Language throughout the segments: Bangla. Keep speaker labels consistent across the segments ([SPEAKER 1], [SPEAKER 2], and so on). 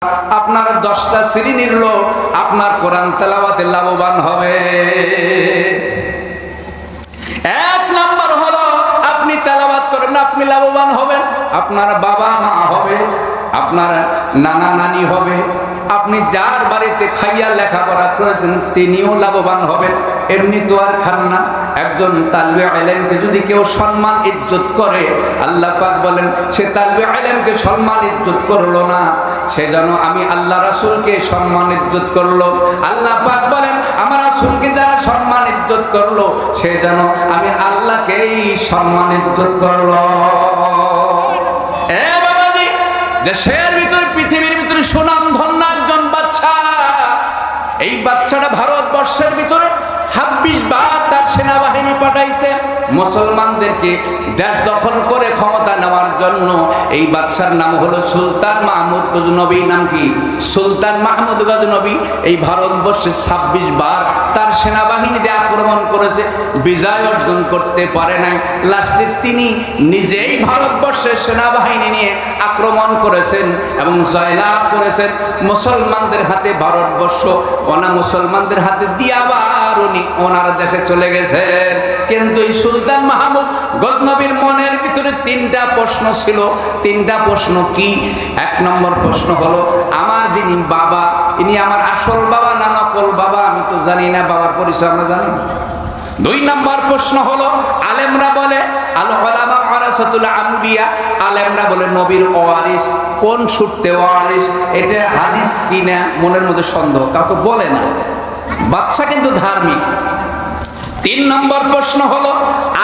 [SPEAKER 1] আপনার 10টা শ্রেণীর লোক আপনার কোরআন তেলাওয়াতে লাভবান হবে। এক নাম্বার হলো আপনি তেলাওয়াত করেন, আপনি লাভবান হবেন। আপনার বাবা মা হবে, আপনার নানা নানি হবে, আপনি যার বাড়িতে খাইয়া লেখাপড়া করেছেন তিনিও লাভবান হবেন। এমনি তো আর খান না। একজন তালবে ইলমকে যদি কেউ সম্মান ইজ্জত করে, আল্লাহ পাক বলেন সে তালবে ইলমকে সম্মান ইজ্জত করলো না, সে যেন আমি আল্লাহ রাসূলকে সম্মান ইজ্জত করলো। আল্লাহ পাক বলেন আমার রাসূলকে যারা সম্মান ইজ্জত করলো, সে যেন আমি আল্লাহকেই সম্মান ইজ্জত করলো। এ বাবাজি, দেশের ভিতরে পৃথিবীর ভিতরে সুনাম ধন্য একজন বাচ্চা, এই বাচ্চাটা ভারতবর্ষের ভিতরে 26 বার তার সেনাবাহিনী পাঠাইছে মুসলমানদেরকে দেশ দখল করে ক্ষমতা নেওয়ার জন্য। এই বাদশার নাম হলো সুলতান মাহমুদ গজনবী। নাম কি? সুলতান মাহমুদ গজনবী। এই ভারতবর্ষে 26 বার তার সেনাবাহিনী দিয়ে আক্রমণ করেছে, বিজয় অর্জন করতে পারে নাই। লাস্টে তিনি নিজেই ভারতবর্ষের সেনাবাহিনী নিয়ে আক্রমণ করেছেন এবং জয়লাভ করেছেন। মুসলমানদের হাতে ভারতবর্ষ মুসলমানদের হাতে দিয়ে আবার উনি ওনার দেশে চলে গেছেন। কিন্তু এই সুলতান মাহমুদ গজনবীর মনের ভিতরে 3টা প্রশ্ন ছিল। 3টা প্রশ্ন কি? 1 নম্বর প্রশ্ন হলো আমার যিনি বাবা, ইনি আমার আসল বাবা না নকল বাবা আমি তো জানি না, বাবার পরিচয় আমরা জানি না। 2 নম্বর প্রশ্ন হলো আলেমরা বলে আল উলামা ওয়ারাসাতুল আম্বিয়া, আলেমরা বলে নবীর ওয়ারিস। কোন সূত্রে ওয়ারিস এটা হাদিস কিনা মনের মধ্যে সন্দেহ, কাউকে বলে না। বাচ্চা কিন্তু ধার্মিক। 3 নম্বর প্রশ্ন হলো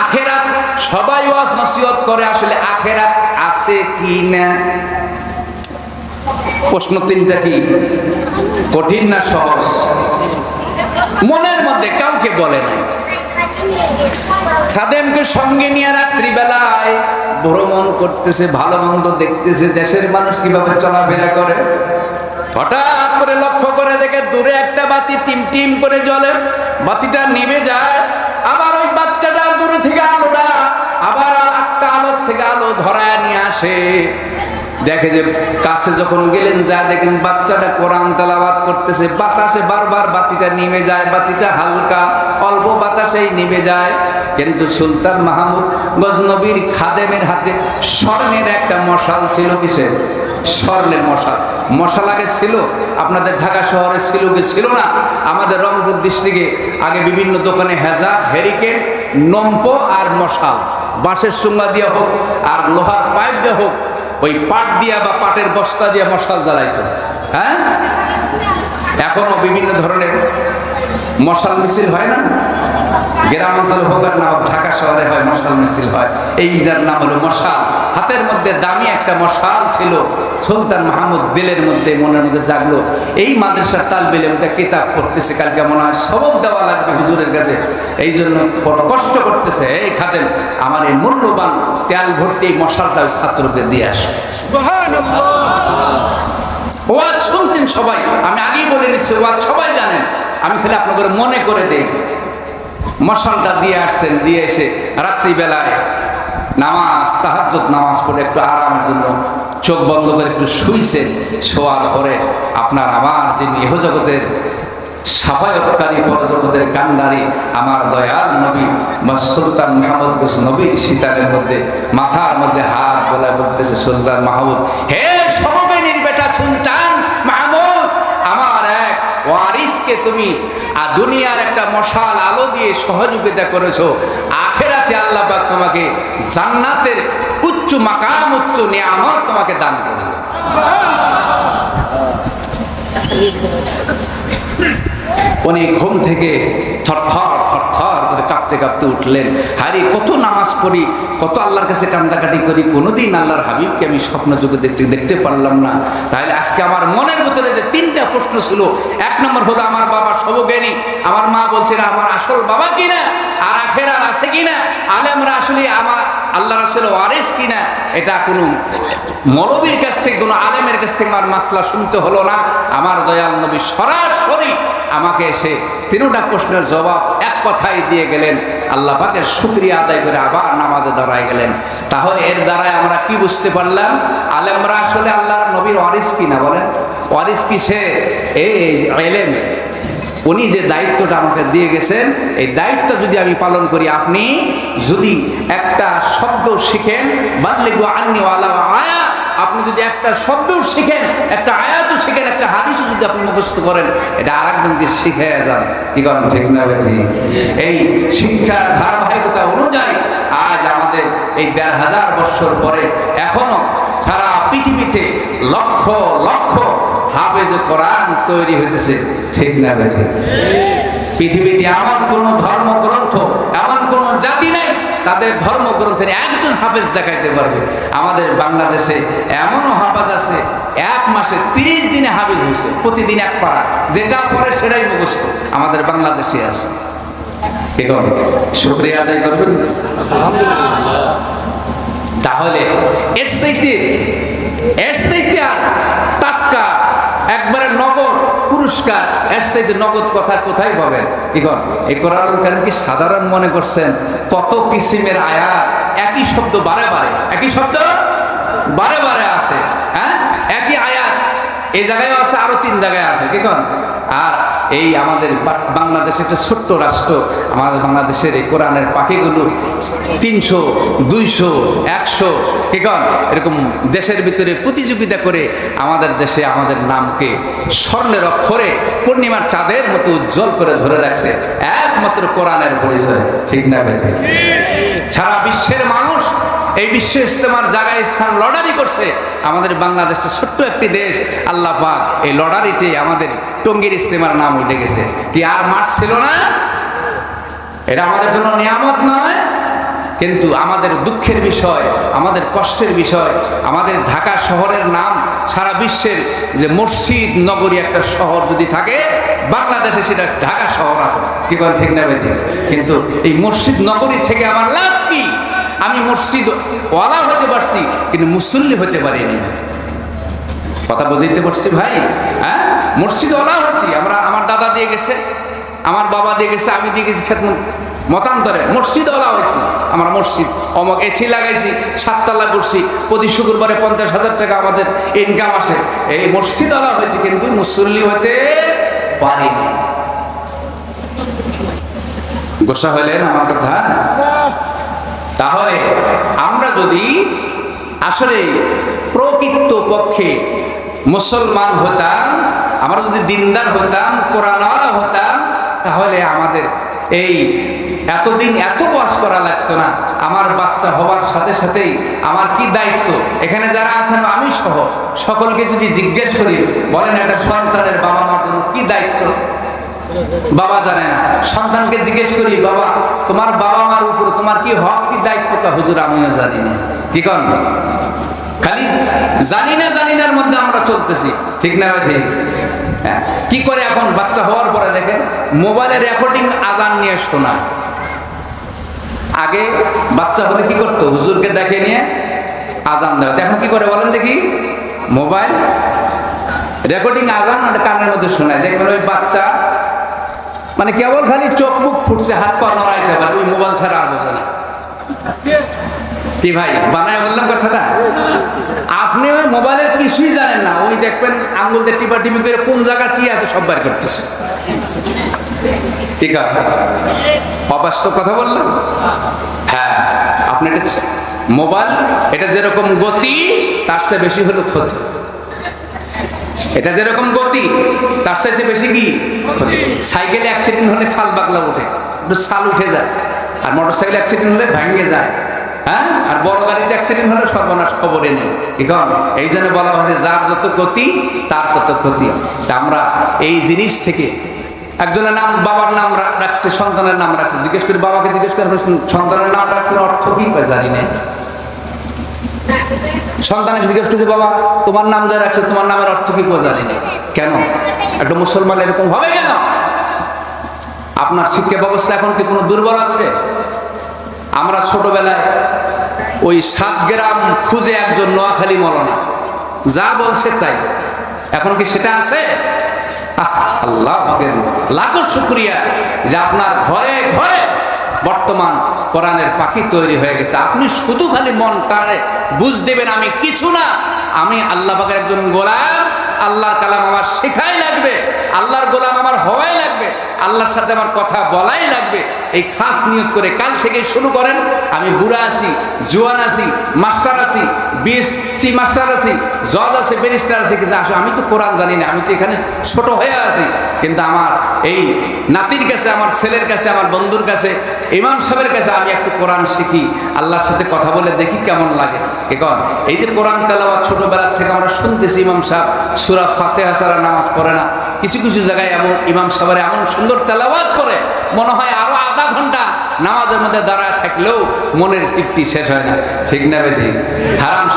[SPEAKER 1] আখেরাত। সবাই ওয়াজ নসিহত করে, আসলে আখেরাত আছে কি না? প্রশ্ন 3টা কি? কঠিন না সহজ? মনের মধ্যে কাউকে বলে না। খাদেমকে সঙ্গে নিয়ে রাত্রিবেলায় ভ্রমণ করতেছে, ভালো মন্দ দেখতেছে, দেশের মানুষ কিভাবে চলাফেরা করে। হঠাৎ করে লক্ষ্য করে দেখে দূরে একটা বাতি টিম টিম করে জ্বলে, বাতিটা নিভে যায়। আবার ওই বাচ্চাটা দূরে থেকে আলোটা আবার একটা আলোর থেকে আলো ধরায় নিয়ে আসে। দেখে যে কাছে যখন গেলেন যা দেখেন বাচ্চাটা কোরআন তেলাওয়াত করতেছে। বাতাসে বারবার বাতিটা নিভে যায়, বাতিটা হালকা অল্প বাতাসেই নিভে যায়। কিন্তু সুলতান মাহমুদ গজনবীর খাদেমের হাতে স্বর্ণের একটা মশাল ছিল। কিসের? স্বর্ণের মশাল। মশাল আগে ছিল আপনাদের ঢাকা শহরে, ছিল কি ছিল না? আমাদের রংপুর ডিস্ট্রিক্টে আগে বিভিন্ন দোকানে হেজা, হেরিকেন, নম্পো আর মশাল, বাঁশের সুঙ্গা দিয়া হোক আর লোহার পাইপ দিয়ে হোক, ওই পাট দিয়া বা পাটের বস্তা দিয়া মশাল জ্বালাইতো। হ্যাঁ, এখনো বিভিন্ন ধরনের মশাল মিছিল হয় না? গ্রাম অঞ্চলে হোক আর না হোক, ঢাকা শহরে হয় মশাল মিছিল হয়। এইটার নাম হলো মশাল। হাতের মধ্যে দামি একটা মশাল ছিল। সুলতান মাহমুদ দিলের মধ্যে মনের মধ্যে জাগলো, এই মাদ্রাসার তালবে ইলমটা কিতাব পড়তেছে, কালকে মনে হয় সবক দেওয়া লাগবে হুজুরের কাছে, এই জন্য বড় কষ্ট করতেছে। এই খাদেম আমার এই মূল্যবান তেল ভর্তি এই মশালটা ওই ছাত্রদের দিয়ে আসে। সুবহানাল্লাহ। ওয়াজ শুনছেন সবাই, আমি আগেই বলে নিচ্ছি ওয়াজ সবাই জানেন, আমি খালি আপনাদের মনে করে দেই। মশালটা দিয়ে আসছেন, দিয়ে এসে রাত্রিবেলায় নামাজ, তাহাজ্জুদ নামাজ পড়ে একটু আরামের জন্য চোখ বন্ধ করে একটু শুইছেন। শোয়ার পরে আপনার আমার যিনি ইহ জগতের সাফায়াতকারী, পরজগতের কান্ডারি আমার দয়াল নবী সুলতান মাহমুদ নবীর সিতারের মধ্যে মাথার মধ্যে হাত বলায় বলতেছে, সুলতান মাহমুদ, হে সমবেনীর বেটা সুলতান মাহমুদ, আমার এক ওয়ারিসকে তুমি দুনিয়ার একটা মশাল আলো দিয়ে সহযোগিতা করেছো, আখেরাতে আল্লাহ পাক তোমাকে জান্নাতের উচ্চ মাকাম, উচ্চ নিয়ামত তোমাকে দান করবে। উনি ঘুম থেকে থরথর থরথর করে কাঁপতে কাঁপতে উঠলেন। হারি কত নামাজ পড়ি, কত আল্লাহর কাছে কান্দাকাটি করি, কোনোদিন আল্লাহর হাবিবকে আমি স্বপ্ন যুগে দেখতে পারলাম না। তাহলে আজকে আমার মনের ভিতরে যে 3টা প্রশ্ন ছিল, 1 নম্বর হলো আমার বাবা সর্বজ্ঞানী, আমার মা বলছে না আমার আসল বাবা কিনা, আর আখেরাত আছে কিনা, আলেমরা আসলে আমার আল্লাহ রাসূল ওয়ারিস কিনা। এটা কোনো মৌলবীর কাছ থেকে, কোনো আলেমের কাছ থেকে আমার মাসলা শুনতে হলো না। আমার দয়াল নবী সরাসরি আমাকে এসে 3টা প্রশ্নের জবাব এক কথাই দিয়ে গেলেন। আল্লাহ পাকের শুকরিয়া আদায় করে আবার নামাজে দাঁড়ায় গেলেন। তাহলে এর দ্বারাই আমরা কি বুঝতে পারলাম? আলেমরা আসলে আল্লাহর নবীর ওয়ারিস কিনা বলেন? ওয়ারিস কি সে এই ইলম, উনি যে দায়িত্বটা আমাকে দিয়ে গেছেন, এই দায়িত্ব যদি আমি পালন করি, আপনি যদি একটা শব্দ শিখেন, বাল্লিগু আন্নি ওয়ালাউ আয়া, আপনি যদি একটা শব্দ শিখেন, একটা আয়াতও শিখেন, একটা হাদিসও যদি আপনি মুখস্থ করেন, এটা আরেকজনকে শিখিয়ে যান। কি করেন, ঠিক না ঠিক? এই শিক্ষার ধারাবাহিকতা অনুযায়ী আজ আমাদের এই ১৫০০ বছর পরে এখনো সারা পৃথিবীতে লক্ষ লক্ষ হাফেজ কোরআন তৈরি হইতেছে। ঠিক না ঠিক? পৃথিবীতে এমন কোন ধর্মগ্রন্থ, এমন কোন জাতি নাই তাদের ধর্মগ্রন্থের একজন হাফেজ দেখাইতে পারবে। আমাদের বাংলাদেশে এমনও হাফেজ আছে, এক মাসে ৩০ দিনে হাফেজ হয়েছে, প্রতিদিন এক পারা, যেটা পড়ে সেটাই মুখস্থ। আমাদের বাংলাদেশে আছে। কি করেন, শুকরিয়া আদায় করবেন। তাহলে এর চাইতে আর টাটকা একবারে নগদ পুরস্কার, এর চাইতে নগদ কথা কোথায় পাবেন? কি কর, এই কোরআনুল কারীম কি সাধারণ মনে করছেন? কত কিসিমের আয়াত, একই শব্দ বারে বারে, একই শব্দ বারে বারে আছে। হ্যাঁ, একই আয়াত এই জায়গায় আছে, আরো ৩ জায়গায় আছে। কি কর, আর এই আমাদের বাংলাদেশ একটা ছোট্ট রাষ্ট্র, আমাদের বাংলাদেশের এই কোরআনের পাখিগুলো ৩০০, ২০০, ১০০ কি কন এরকম দেশের ভিতরে প্রতিযোগিতা করে আমাদের দেশে আমাদের নামকে স্বর্ণের অক্ষরে পূর্ণিমার চাঁদের মতো উজ্জ্বল করে ধরে রাখছে একমাত্র কোরআনের পরিচয়। ঠিক না বেটা? সারা বিশ্বের মানুষ এই বিশ্ব ইজতেমার জায়গায় স্থান লটারি করছে। আমাদের বাংলাদেশটা ছোট্ট একটি দেশ, আল্লাহ পাক এই লটারিতে আমাদের টঙ্গীর ইজতেমার নাম উঠে গেছে। কি আর মাঠ ছিল না? এটা আমাদের জন্য নিয়ামত নয়? কিন্তু আমাদের দুঃখের বিষয়, আমাদের কষ্টের বিষয়, আমাদের ঢাকা শহরের নাম সারা বিশ্বের যে মসজিদ নগরী একটা শহর যদি থাকে, বাংলাদেশে সেটা ঢাকা শহর আছে। কি বলেন, ঠিক না বেটি? কিন্তু এই মসজিদ নগরী থেকে আমার লাভ কি? আমি মসজিদ ওয়ালা হতে পারছি, কিন্তু মুসল্লি হতে পারিনি। কথা বুঝাইতে পারছি ভাই? হ্যাঁ, মসজিদ ওয়ালা হচ্ছি আমরা, আমার দাদা দিয়ে গেছে, আমার বাবা দিয়ে গেছে, আমি দিয়ে গেছি খেদমত মতান্তরে মসজিদ ওয়ালা হয়েছি। আমরা মসজিদ অমক এসি লাগাইছি, 7 তলা করছি, প্রতি শুক্রবারে 50,000 টাকা আমাদের ইনকাম আসে। এই মসজিদ ওয়ালা হয়েছি, কিন্তু মুসল্লি হতে পারিনি। গোসা হলেন আমার কথা? তাহলে আমরা যদি আসলে প্রকৃত পক্ষে মুসলমান হতাম, আমরা যদি দিনদার হতাম, কোরআনওয়ালা হতাম, তাহলে আমাদের এই এতদিন এত ওয়াজ করা লাগতো না। আমার বাচ্চা হওয়ার সাথে সাথেই আমার কি দায়িত্ব, এখানে যারা আছেন আমি সহ সকলকে যদি জিজ্ঞেস করি, বলেন একটা সন্তানের বাবা মার জন্য কি দায়িত্ব? বাবা জানে না। সন্তানকে জিজ্ঞেস করি, বাবা তোমার বাবা মার উপর তোমার কি হক, কি দায়িত্বটা? হুজুর আমিও জানি না। কি কন, খালি জানি না জানিনার মধ্যে আমরা চলতেছি। ঠিক না ঠিক? হ্যাঁ, কি করে এখন বাচ্চা হওয়ার পরে দেখেন মোবাইলে রেকর্ডিং আজান নিয়ে শোনা। আগে বাচ্চা হলে কি করতো? হুজুরকে দেখে নিয়ে আজান দেওয়া। এখন কি করে বলেন দেখি? মোবাইল রেকর্ডিং আজান কানের মধ্যে শোনায়। দেখবেন ওই বাচ্চা মানে কেবল খালি চোখ মুখ ফুটছে, হাত পা নড়াইতে পারে, ওই মোবাইল ছাড়া আর বোঝে না। কি ভাই, বানায় বললাম কথাটা? আপনি ওই মোবাইলের কিছুই জানেন না, ওই দেখবেন আঙ্গুল দিয়ে টিপা টিপি করে কোন জায়গা কি আছে সব বের করতেছে। ঠিক আছে, অবাস্তব কথা বললাম? হ্যাঁ, আপনি এটা মোবাইল, এটা যেরকম গতি তার চেয়ে বেশি হলো ক্ষতি। এটা যেরকম গতি তার চাইতে বেশি কি? সাইকেলে অ্যাক্সিডেন্ট হলে খাল বাকলা ওঠে, একটু ছাল উঠে যায়। আর মোটরসাইকেল অ্যাক্সিডেন্ট হলে ভেঙে যায়। হ্যাঁ, আর বড় গাড়িতে অ্যাক্সিডেন্ট হলে সর্বনাশ, খবরে নেই। এখন এই জন্য বলা হয়েছে যার যত গতি তার তত ক্ষতি। আমরা এই জিনিস থেকে একজনের নাম, বাবার নাম রাখছে, সন্তানের নাম রাখছে, জিজ্ঞেস করি বাবাকে জিজ্ঞেস করে সন্তানের নাম রাখছে অর্থ কি? জানি না। সন্তানকে জিজ্ঞেস করছে, বাবা তোমার নাম যা রাখছে তোমার নামের অর্থ কি? জানি না। কেন? একটা মুসলমান এরকম হবে কেন? আপনার শিক্ষা ব্যবস্থা এখন কি কোনো দুর্বল আছে? আমরা ছোটবেলায় ওই 7 গ্রাম খুঁজে একজন নোয়াখালী মৌলানা যা বলছে তাই, এখন কি সেটা আছে? আল্লাহ লাখো শুকরিয়া যে আপনার ঘরে ঘরে বর্তমান কোরআনের পাখি তৈরি হয়ে গেছে। আপনি শুধু খালি মনটারে বুঝ দেবেন আমি কিছু না, আমি আল্লাহ পাকের একজন গোলাম, আল্লাহর কালাম আমার শেখাই লাগবে, আল্লাহর গোলাম আমার হওয়াই লাগবে, আল্লাহর সাথে আমার কথা বলাই লাগবে। এই খাস নিয়ত করে কাল থেকে শুরু করেন। আমি বুড়া আছি, জোয়ান আছি, মাস্টার আছি, বিএসসি মাস্টার আছি, জজ আছে, ব্যারিস্টার আছে, কিন্তু আসলে আমি তো কোরআন জানি না, আমি তো এখানে ছোট হয়ে আছি। কিন্তু আমার এই নাতির কাছে, আমার ছেলের কাছে, আমার বন্ধুর কাছে, ইমাম সাহেবের কাছে আমি একটু কোরআন শিখি, আল্লাহর সাথে কথা বলে দেখি কেমন লাগে। এখন এই যে কোরআন তেলাওয়াত ছোটবেলার থেকে আমরা শুনতেছি, ইমাম সাহেব সূরা ফাতিহা ছাড়া নামাজ পড়ে না। কিছু কিছু জায়গায় এমন ইমাম সাহেবের এমন সুন্দর তেলাওয়াত করে মনে হয় আরো আধা ঘন্টা নামাজের মধ্যে দাঁড়ায় থাকলেও মনের তৃপ্তি শেষ হয় না। ঠিক না বেঠিক? হারাম।